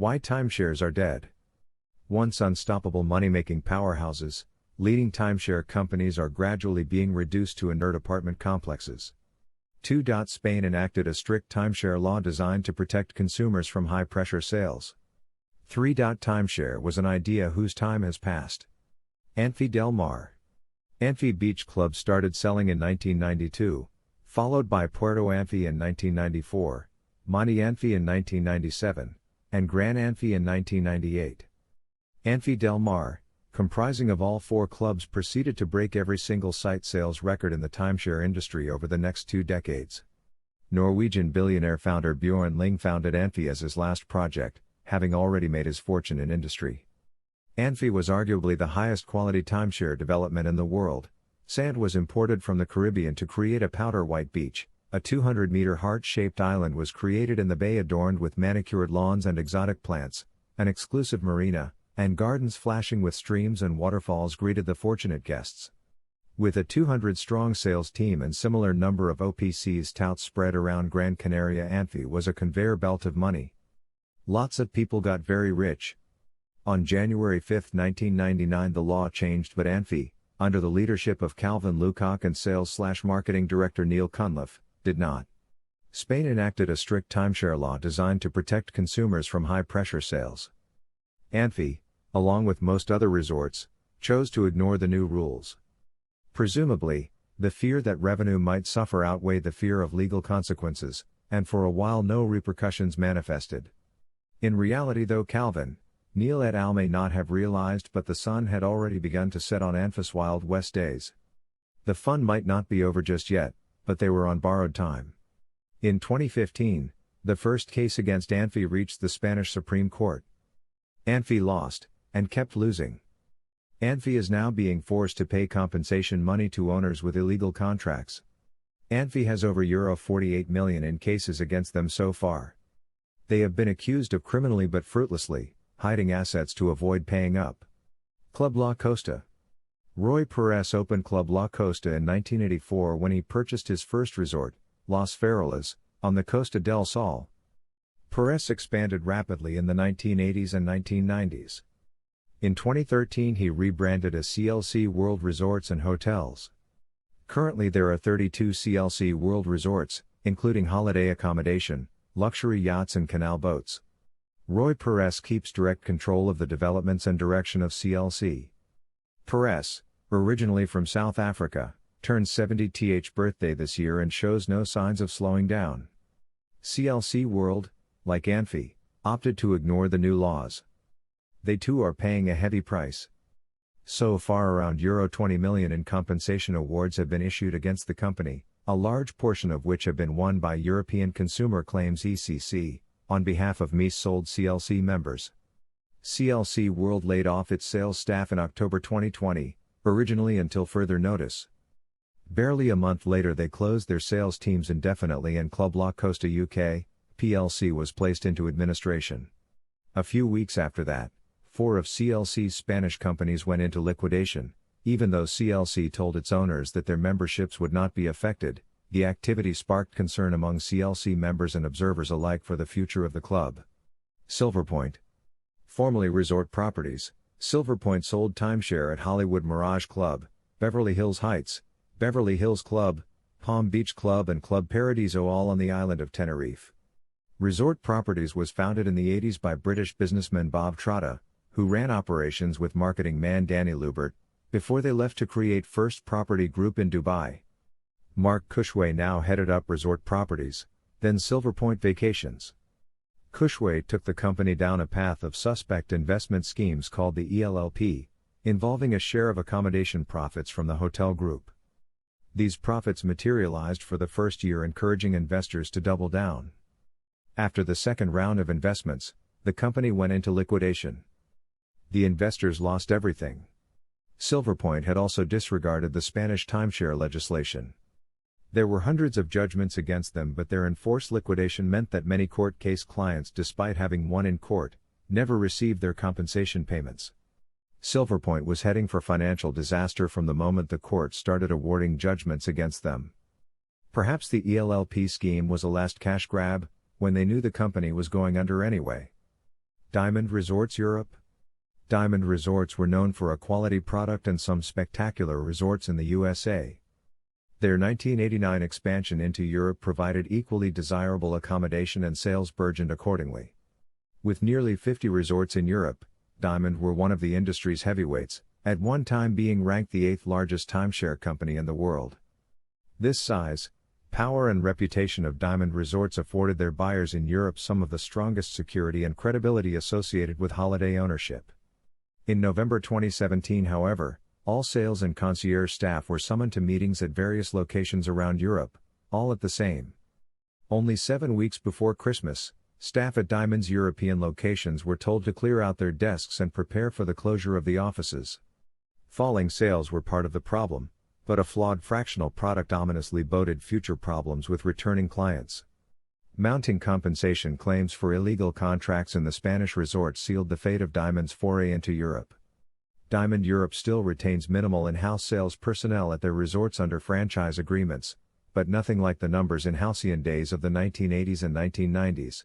Why timeshares are dead. Once unstoppable money-making powerhouses, leading timeshare companies are gradually being reduced to inert apartment complexes. 2. Spain enacted a strict timeshare law designed to protect consumers from high-pressure sales. 3. Timeshare was an idea whose time has passed. Amphi Del Mar. Amphi Beach Club started selling in 1992, followed by Puerto Amphi in 1994, Monte Amphi in 1997, and Gran Amphi in 1998. Amphi Del Mar, comprising of all 4 clubs, proceeded to break every single site sales record in the timeshare industry over the next 2 decades. Norwegian billionaire founder Bjorn Ling founded Amphi as his last project, having already made his fortune in industry. Amphi was arguably the highest quality timeshare development in the world. Sand was imported from the Caribbean to create a powder white beach. A 200-meter heart-shaped island was created in the bay adorned with manicured lawns and exotic plants, an exclusive marina, and gardens flashing with streams and waterfalls greeted the fortunate guests. With a 200-strong sales team and similar number of OPC's touts spread around Gran Canaria, Amphi was a conveyor belt of money. Lots of people got very rich. On January 5, 1999 the law changed, but Amphi, under the leadership of Calvin Lukac and sales/marketing director Neil Cunliffe, did not. Spain enacted a strict timeshare law designed to protect consumers from high-pressure sales. Amphi, along with most other resorts, chose to ignore the new rules. Presumably, the fear that revenue might suffer outweighed the fear of legal consequences, and for a while no repercussions manifested. In reality, though, Calvin, Neil et al. May not have realized, but the sun had already begun to set on Amphi's Wild West days. The fun might not be over just yet, but they were on borrowed time. In 2015, the first case against Amphi reached the Spanish Supreme Court. Amphi lost, and kept losing. Amphi is now being forced to pay compensation money to owners with illegal contracts. Amphi has over €48 million in cases against them so far. They have been accused of criminally but fruitlessly hiding assets to avoid paying up. Club La Costa. Roy Perez opened Club La Costa in 1984 when he purchased his first resort, Las Farolas, on the Costa del Sol. Perez expanded rapidly in the 1980s and 1990s. In 2013 he rebranded as CLC World Resorts and Hotels. Currently there are 32 CLC World Resorts, including holiday accommodation, luxury yachts and canal boats. Roy Perez keeps direct control of the developments and direction of CLC. Perez, originally from South Africa, turned 70th birthday this year and shows no signs of slowing down. CLC World, like Amphi, opted to ignore the new laws. They too are paying a heavy price. So far around €20 million in compensation awards have been issued against the company, a large portion of which have been won by European Consumer Claims ECC, on behalf of mis-sold CLC members. CLC World laid off its sales staff in October 2020, originally until further notice. Barely a month later they closed their sales teams indefinitely and Club La Costa UK, plc was placed into administration. A few weeks after that, 4 of CLC's Spanish companies went into liquidation. Even though CLC told its owners that their memberships would not be affected, the activity sparked concern among CLC members and observers alike for the future of the club. Silverpoint. Formerly Resort Properties, Silverpoint sold timeshare at Hollywood Mirage Club, Beverly Hills Heights, Beverly Hills Club, Palm Beach Club and Club Paradiso, all on the island of Tenerife. Resort Properties was founded in the 80s by British businessman Bob Trotta, who ran operations with marketing man Danny Lubert, before they left to create First Property Group in Dubai. Mark Cushway now headed up Resort Properties, then Silverpoint Vacations. Cushway took the company down a path of suspect investment schemes called the ELLP, involving a share of accommodation profits from the hotel group. These profits materialized for the first year, encouraging investors to double down. After the second round of investments, the company went into liquidation. The investors lost everything. Silverpoint had also disregarded the Spanish timeshare legislation. There were hundreds of judgments against them, but their enforced liquidation meant that many court case clients, despite having won in court, never received their compensation payments. Silverpoint was heading for financial disaster from the moment the court started awarding judgments against them. Perhaps the ELLP scheme was a last cash grab, when they knew the company was going under anyway. Diamond Resorts Europe. Diamond Resorts were known for a quality product and some spectacular resorts in the USA. Their 1989 expansion into Europe provided equally desirable accommodation and sales burgeoned accordingly. With nearly 50 resorts in Europe, Diamond were one of the industry's heavyweights, at one time being ranked the 8th largest timeshare company in the world. This size, power and reputation of Diamond Resorts afforded their buyers in Europe some of the strongest security and credibility associated with holiday ownership. In November 2017, however, all sales and concierge staff were summoned to meetings at various locations around Europe, all at the same. Only 7 weeks before Christmas, staff at Diamond's European locations were told to clear out their desks and prepare for the closure of the offices. Falling sales were part of the problem, but a flawed fractional product ominously boded future problems with returning clients. Mounting compensation claims for illegal contracts in the Spanish resorts sealed the fate of Diamond's foray into Europe. Diamond Europe still retains minimal in-house sales personnel at their resorts under franchise agreements, but nothing like the numbers in halcyon days of the 1980s and 1990s.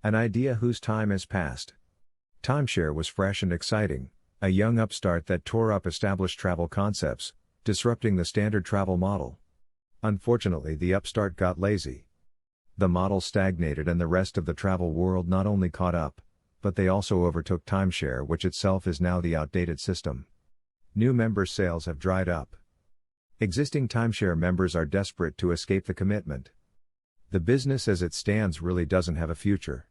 An idea whose time has passed. Timeshare was fresh and exciting, a young upstart that tore up established travel concepts, disrupting the standard travel model. Unfortunately, the upstart got lazy. The model stagnated and the rest of the travel world not only caught up, but they also overtook timeshare, which itself is now the outdated system. New member sales have dried up. Existing timeshare members are desperate to escape the commitment. The business as it stands really doesn't have a future.